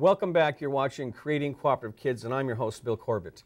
Welcome back. You're watching Creating Cooperative Kids, and I'm your host, Bill Corbett.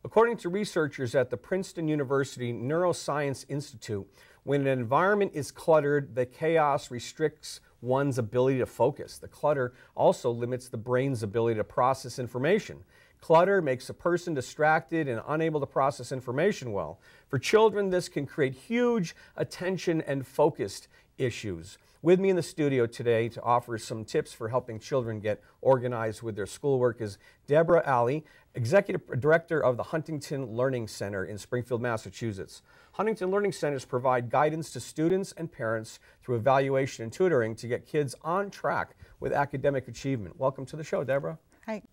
According to researchers at the Princeton University Neuroscience Institute, when an environment is cluttered, the chaos restricts one's ability to focus. The clutter also limits the brain's ability to process information. Clutter makes a person distracted and unable to process information well. For children, this can create huge attention and focused issues. With me in the studio today to offer some tips for helping children get organized with their schoolwork is Deborah Allie, Executive Director of the Huntington Learning Center in Springfield, Massachusetts. Huntington Learning Centers provide guidance to students and parents through evaluation and tutoring to get kids on track with academic achievement. Welcome to the show, Deborah. Hi.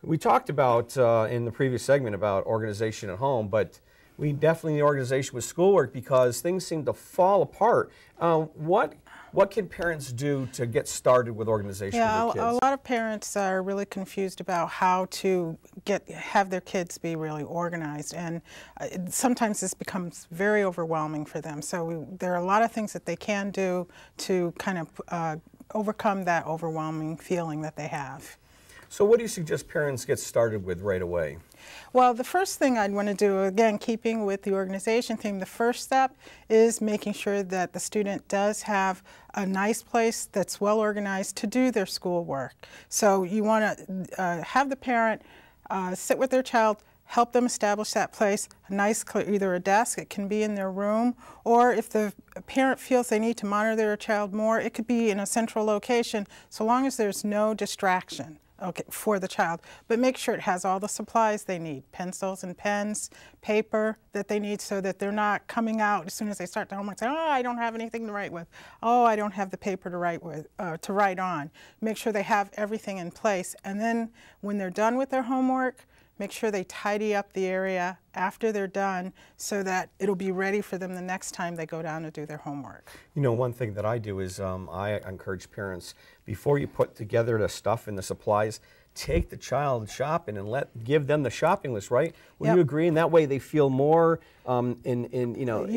We talked about in the previous segment about organization at home, but we definitely need organization with schoolwork because things seem to fall apart. What can parents do to get started with organization with their kids? A lot of parents are really confused about how to have their kids be really organized, and sometimes this becomes very overwhelming for them. So there are a lot of things that they can do to kind of overcome that overwhelming feeling that they have. So what do you suggest parents get started with right away? Well, the first thing I'd want to do, again, keeping with the organization theme, the first step is making sure that the student does have a nice place that's well organized to do their schoolwork. So you want to have the parent sit with their child, help them establish that place, a nice, either a desk, it can be in their room, or if the parent feels they need to monitor their child more, it could be in a central location, so long as there's no distraction. Okay, for the child, but make sure it has all the supplies they need, pencils and pens, paper that they need, so that they're not coming out as soon as they start their homework saying, oh, I don't have anything to write with, oh, I don't have the paper to write with, to write on. Make sure they have everything in place, and then when they're done with their homework, make sure they tidy up the area after they're done so that it'll be ready for them the next time they go down to do their homework. You know, one thing that I do is I encourage parents, before you put together the stuff and the supplies, take the child shopping and give them the shopping list, right? Would you agree? And that way they feel more You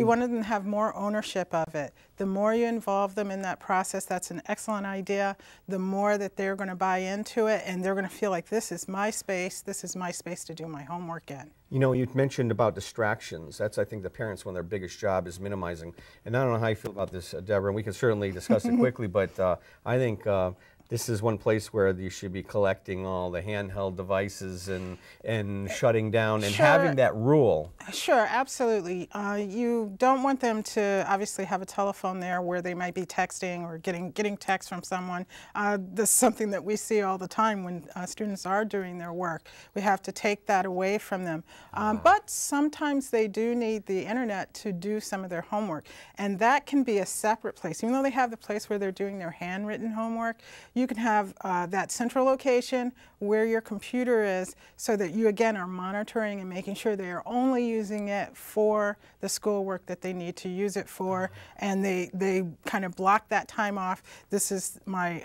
want them to have more ownership of it. The more you involve them in that process, that's an excellent idea. The more that they're going to buy into it, and they're going to feel like this is my space to do my homework in. You know, you mentioned about distractions. That's, I think, the parents, one of their biggest job is minimizing. And I don't know how you feel about this, Deborah, and we can certainly discuss it quickly, but I think this is one place where you should be collecting all the handheld devices and shutting down and having that rule. Sure, absolutely. You don't want them to obviously have a telephone there where they might be texting or getting text from someone. This is something that we see all the time when students are doing their work. We have to take that away from them. But sometimes they do need the internet to do some of their homework, and that can be a separate place. Even though they have the place where they're doing their handwritten homework, you can have that central location where your computer is, so that you again are monitoring and making sure they are only using it for the schoolwork that they need to use it for, and they kind of block that time off. This is my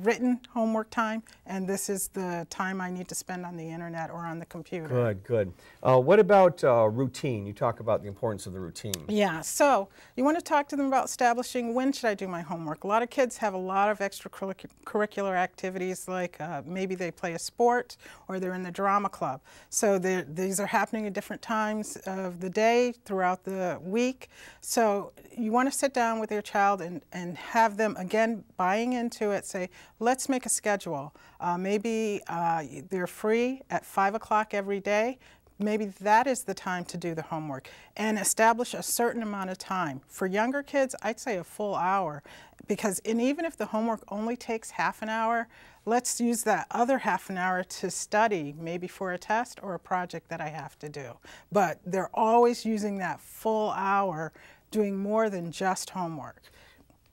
written homework time, and this is the time I need to spend on the internet or on the computer. Good, good. What about routine? You talk about the importance of the routine. Yeah, so you want to talk to them about establishing when should I do my homework. A lot of kids have a lot of extracurricular activities, like maybe they play a sport or they're in the drama club. So these are happening at different times of the day throughout the week. So you want to sit down with your child and have them, again, buying into it, say, let's make a schedule. Maybe they're free at 5 o'clock every day. Maybe that is the time to do the homework, and establish a certain amount of time. For younger kids, I'd say a full hour, because even if the homework only takes half an hour, let's use that other half an hour to study, maybe for a test or a project that I have to do. But they're always using that full hour doing more than just homework.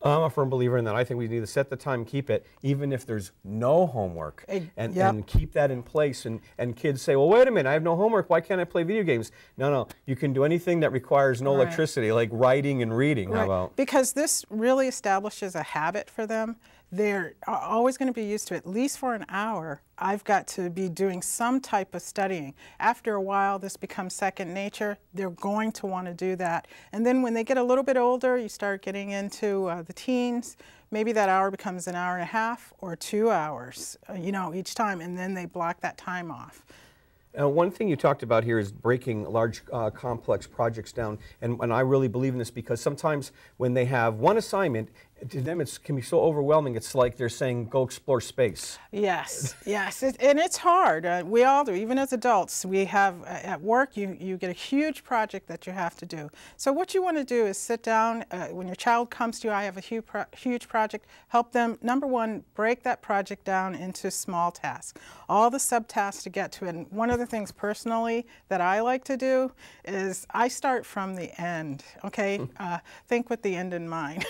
I'm a firm believer in that. I think we need to set the time, keep it, even if there's no homework, and keep that in place. And kids say, well, wait a minute, I have no homework, why can't I play video games? No, no, you can do anything that requires no electricity, like writing and reading. How about? Because this really establishes a habit for them. They're always going to be used to, at least for an hour, I've got to be doing some type of studying. After a while, this becomes second nature. They're going to want to do that. And then when they get a little bit older, you start getting into the teens, maybe that hour becomes an hour and a half or 2 hours, you know, each time, and then they block that time off. One thing you talked about here is breaking large complex projects down, and I really believe in this because sometimes when they have one assignment, to them it can be so overwhelming. It's like they're saying, go explore space. Yes, yes, and it's hard. We all do, even as adults. We have, at work, you get a huge project that you have to do. So what you want to do is sit down, when your child comes to you, I have a huge project, help them, number one, break that project down into small tasks. All the subtasks to get to it. And one of the things personally that I like to do is I start from the end, okay? Think with the end in mind.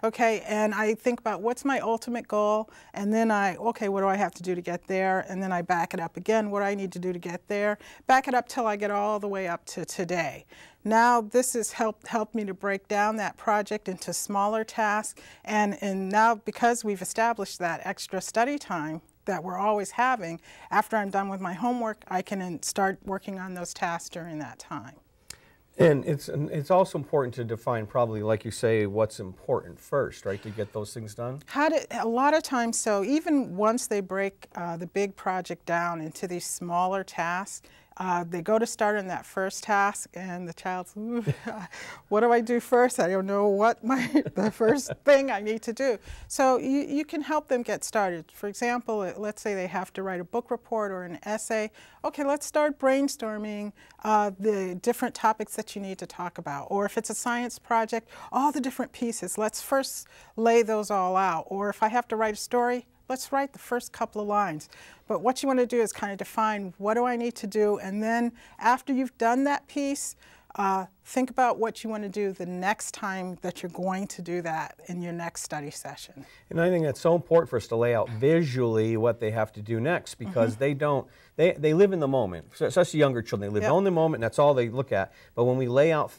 Okay, and I think about what's my ultimate goal, and then okay, what do I have to do to get there? And then I back it up again, what do I need to do to get there? Back it up till I get all the way up to today. Now this has helped me to break down that project into smaller tasks, and now because we've established that extra study time that we're always having, after I'm done with my homework, I can start working on those tasks during that time. And it's also important to define, probably, like you say, what's important first, right, to get those things done? A lot of times, so even once they break the big project down into these smaller tasks, they go to start on that first task, and the child's, what do I do first? I don't know what the first thing I need to do. So you can help them get started. For example, let's say they have to write a book report or an essay. Okay, let's start brainstorming the different topics that you need to talk about. Or if it's a science project, all the different pieces. Let's first lay those all out. Or if I have to write a story, let's write the first couple of lines. But what you want to do is kind of define, what do I need to do? And then after you've done that piece, think about what you want to do the next time that you're going to do that in your next study session. And I think that's so important for us to lay out visually what they have to do next, because they live in the moment, especially younger children. They live in the moment, and that's all they look at. But when we lay out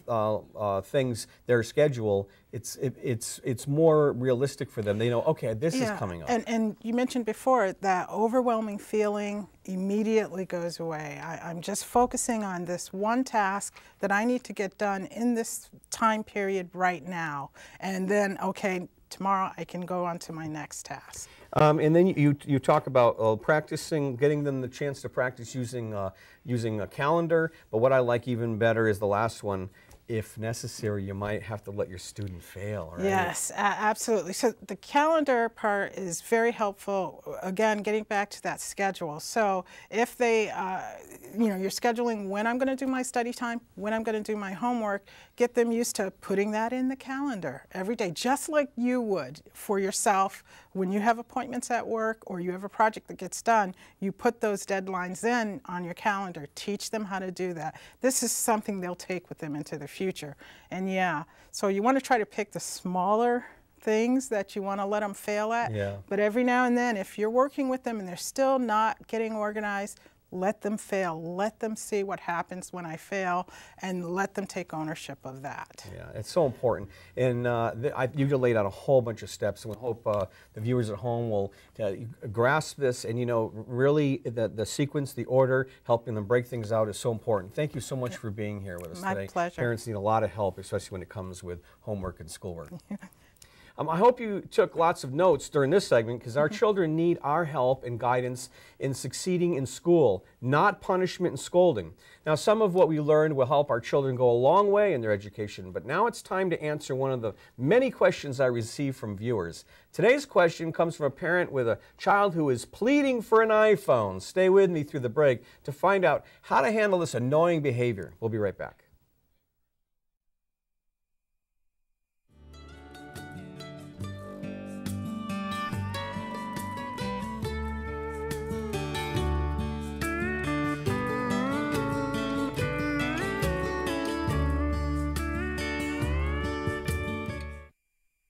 things, their schedule, it's more realistic for them. They know, okay, this is coming up. And you mentioned before that overwhelming feeling immediately goes away. I'm just focusing on this one task that I need to get done in this time period right now. And then, okay, tomorrow I can go on to my next task. And then you talk about practicing, getting them the chance to practice using a calendar. But what I like even better is the last one. If necessary, you might have to let your student fail, right? Yes, absolutely. So the calendar part is very helpful, again, getting back to that schedule. So if they, you're scheduling when I'm going to do my study time, when I'm going to do my homework, get them used to putting that in the calendar every day, just like you would for yourself. When you have appointments at work or you have a project that gets done, you put those deadlines in on your calendar. Teach them how to do that. This is something they'll take with them into the future. And so you want to try to pick the smaller things that you want to let them fail at. But every now and then, if you're working with them and they're still not getting organized, let them fail. Let them see what happens when I fail, and let them take ownership of that. Yeah, it's so important. And you've laid out a whole bunch of steps, and we hope the viewers at home will grasp this. And really, the sequence, the order, helping them break things out is so important. Thank you so much for being here with us today. My pleasure. Parents need a lot of help, especially when it comes with homework and schoolwork. I hope you took lots of notes during this segment, because our children need our help and guidance in succeeding in school, not punishment and scolding. Now, some of what we learned will help our children go a long way in their education, but now it's time to answer one of the many questions I receive from viewers. Today's question comes from a parent with a child who is pleading for an iPhone. Stay with me through the break to find out how to handle this annoying behavior. We'll be right back.